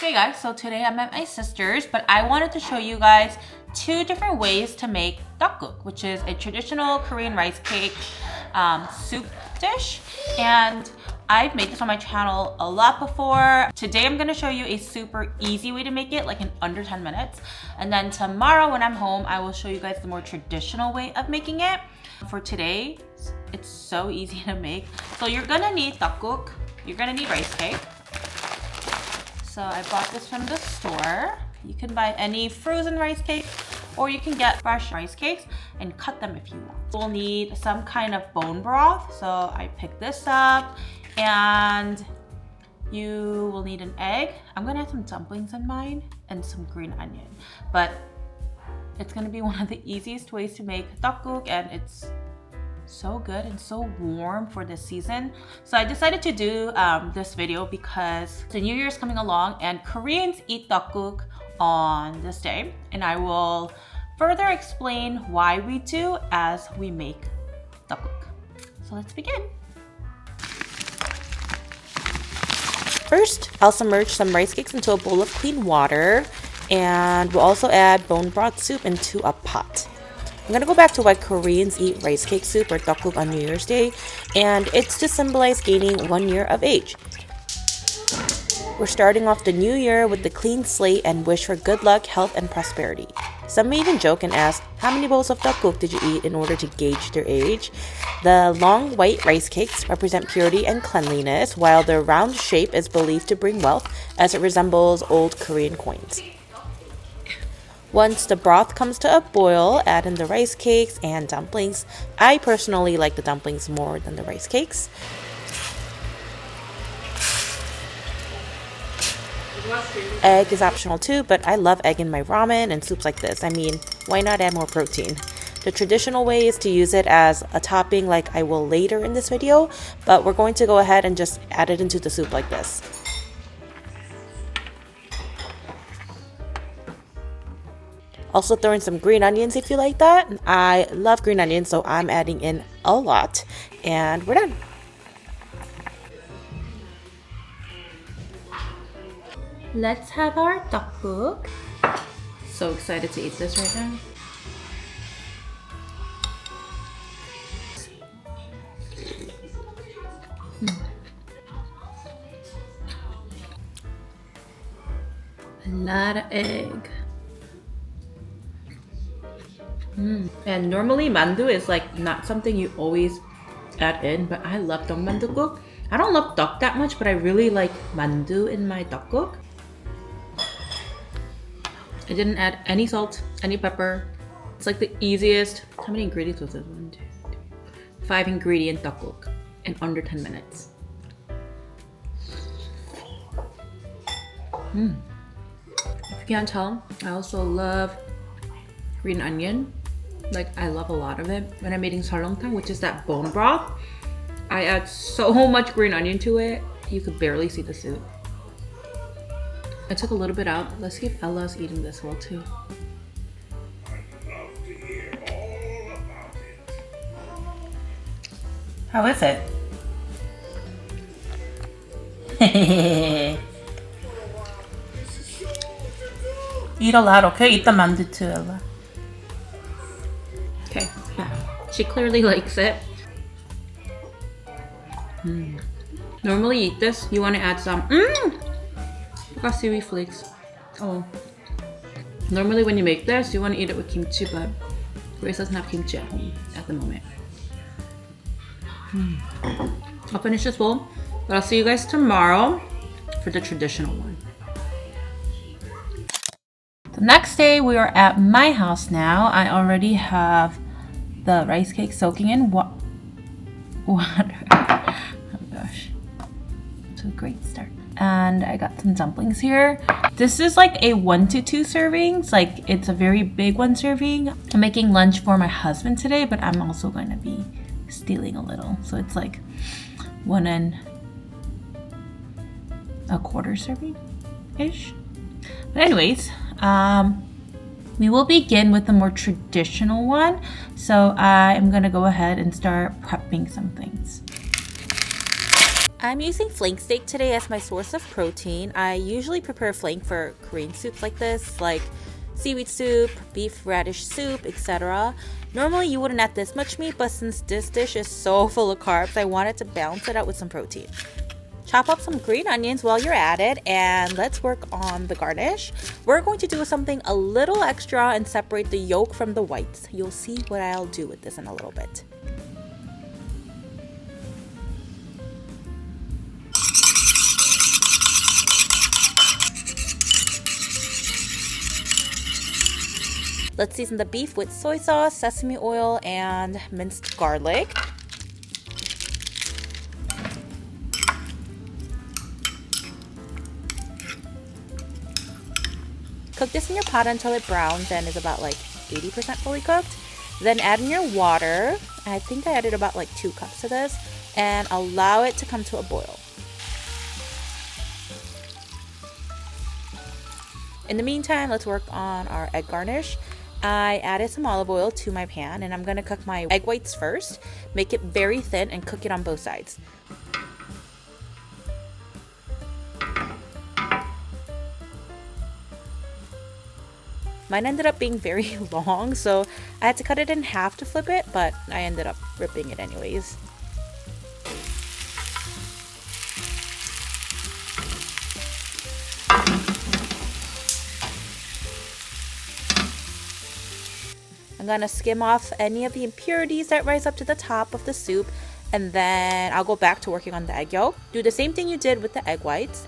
Hey guys, so today I'm at my sister's, but I wanted to show you guys two different ways to make tteokguk, which is a traditional Korean rice cake soup dish. And I've made this on my channel a lot before. Today I'm gonna show you a super easy way to make it, like in under 10 minutes. And then tomorrow when I'm home, I will show you guys the more traditional way of making it. For today, it's so easy to make. So you're gonna need tteokguk, you're gonna need rice cake. So I bought this from the store. You can buy any frozen rice cake or you can get fresh rice cakes and cut them if you want. We'll need some kind of bone broth. So I picked this up and you will need an egg. I'm gonna have some dumplings in mine and some green onion, but it's gonna be one of the easiest ways to make tteokguk and it's so good and so warm for this season. So I decided to do this video because the New Year's coming along and Koreans eat tteokguk on this day, and I will further explain why we do as we make tteokguk. So let's begin. First, I'll submerge some rice cakes into a bowl of clean water, and we'll also add bone broth soup into a pot. I'm gonna go back to why Koreans eat rice cake soup or tteokguk on New Year's Day, and it's to symbolize gaining 1 year of age. We're starting off the new year with the clean slate and wish for good luck, health, and prosperity. Some may even joke and ask, how many bowls of tteokguk did you eat in order to gauge their age? The long white rice cakes represent purity and cleanliness, while the round shape is believed to bring wealth as it resembles old Korean coins. Once the broth comes to a boil, add in the rice cakes and dumplings. I personally like the dumplings more than the rice cakes. Egg is optional too, but I love egg in my ramen and soups like this. I mean, why not add more protein? The traditional way is to use it as a topping like I will later in this video, but we're going to go ahead and just add it into the soup like this. Also throw in some green onions if you like that. I love green onions, so I'm adding in a lot. And we're done. Let's have our tteokguk. So excited to eat this right now. A lot of egg. And normally mandu is like not something you always add in, but I love tteokguk. I don't love tteok that much, but I really like mandu in my tteokguk. I didn't add any salt, any pepper. It's like the easiest. How many ingredients was this? 1, 2, 3, 5 ingredient tteokguk in under 10 minutes. If you can't tell, I also love green onion. Like, I love a lot of it. When I'm making sarlongtang, which is that bone broth, I add so much green onion to it, you could barely see the soup. I took a little bit out. Let's see if Ella's eating this well too. How is it? Eat a lot, okay? Eat the mandu too, Ella. Okay, she clearly likes it. Normally eat this, you want to add some got seaweed flakes. Oh, normally when you make this, you want to eat it with kimchi, but Grace doesn't have kimchi at home at the moment. I'll finish this bowl, but I'll see you guys tomorrow for the traditional one. The next day, we are at my house now. I already have the rice cake soaking in water. Oh gosh, it's a great start. And I got some dumplings here. This is like a 1 to 2 servings. Like, it's a very big 1 serving. I'm making lunch for my husband today, but I'm also going to be stealing a little. So it's like 1 1/4 serving-ish. But anyways, we will begin with the more traditional one. So I am gonna go ahead and start prepping some things. I'm using flank steak today as my source of protein. I usually prepare flank for Korean soups like this, like seaweed soup, beef radish soup, etc. Normally you wouldn't add this much meat, but since this dish is so full of carbs, I wanted to balance it out with some protein. Chop up some green onions while you're at it, and let's work on the garnish. We're going to do something a little extra and separate the yolk from the whites. You'll see what I'll do with this in a little bit. Let's season the beef with soy sauce, sesame oil, and minced garlic. Cook this in your pot until it browns and is about like 80% fully cooked. Then add in your water. I think I added about like 2 cups to this, and allow it to come to a boil. In the meantime, let's work on our egg garnish. I added some olive oil to my pan, and I'm going to cook my egg whites first. Make it very thin and cook it on both sides. Mine ended up being very long, so I had to cut it in half to flip it, but I ended up ripping it anyways. I'm gonna skim off any of the impurities that rise up to the top of the soup, and then I'll go back to working on the egg yolk. Do the same thing you did with the egg whites.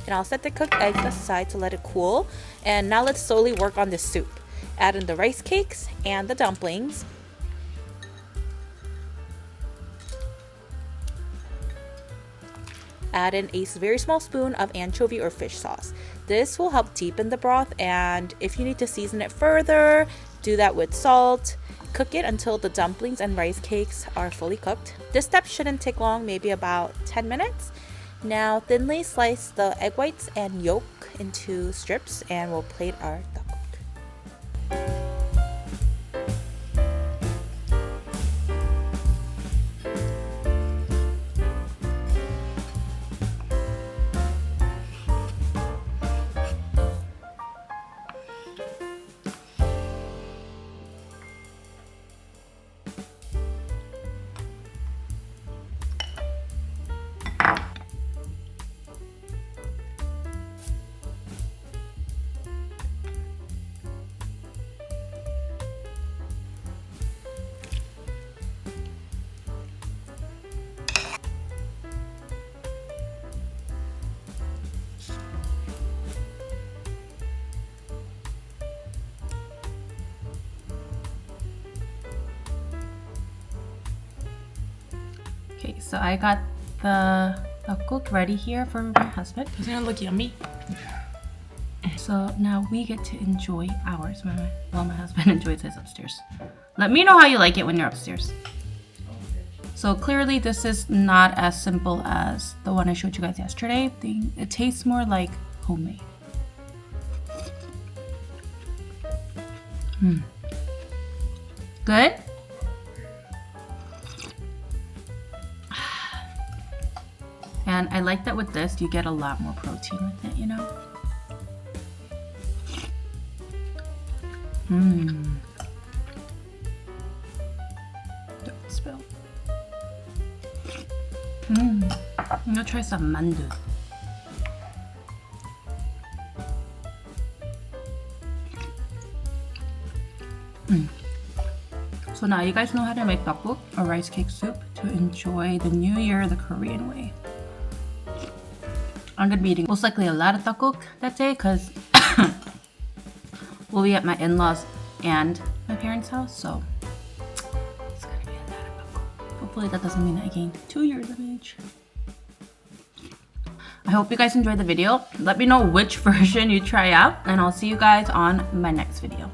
And I'll set the cooked eggs aside to let it cool. And now let's slowly work on the soup. Add in the rice cakes and the dumplings. Add in a very small spoon of anchovy or fish sauce. This will help deepen the broth, and if you need to season it further, do that with salt. Cook it until the dumplings and rice cakes are fully cooked. This step shouldn't take long, maybe about 10 minutes. Now thinly slice the egg whites and yolk into strips, and we'll plate our tteokguk. Okay, so I got the tteokguk ready here for my husband. Doesn't it look yummy? So now we get to enjoy ours while my husband enjoys his upstairs. Let me know how you like it when you're upstairs. So clearly this is not as simple as the one I showed you guys yesterday. It tastes more like homemade. Good? And I like that with this, you get a lot more protein with it, you know? Don't spill. I'm gonna try some mandu. So now you guys know how to make tteokguk, or rice cake soup, to enjoy the new year the Korean way. I'm gonna be eating most likely a lot of tteokguk that day because we'll be at my in-laws and my parents' house, so it's gonna be a lot of tteokguk. Hopefully that doesn't mean I gained 2 years of age. I hope you guys enjoyed the video. Let me know which version you try out, and I'll see you guys on my next video.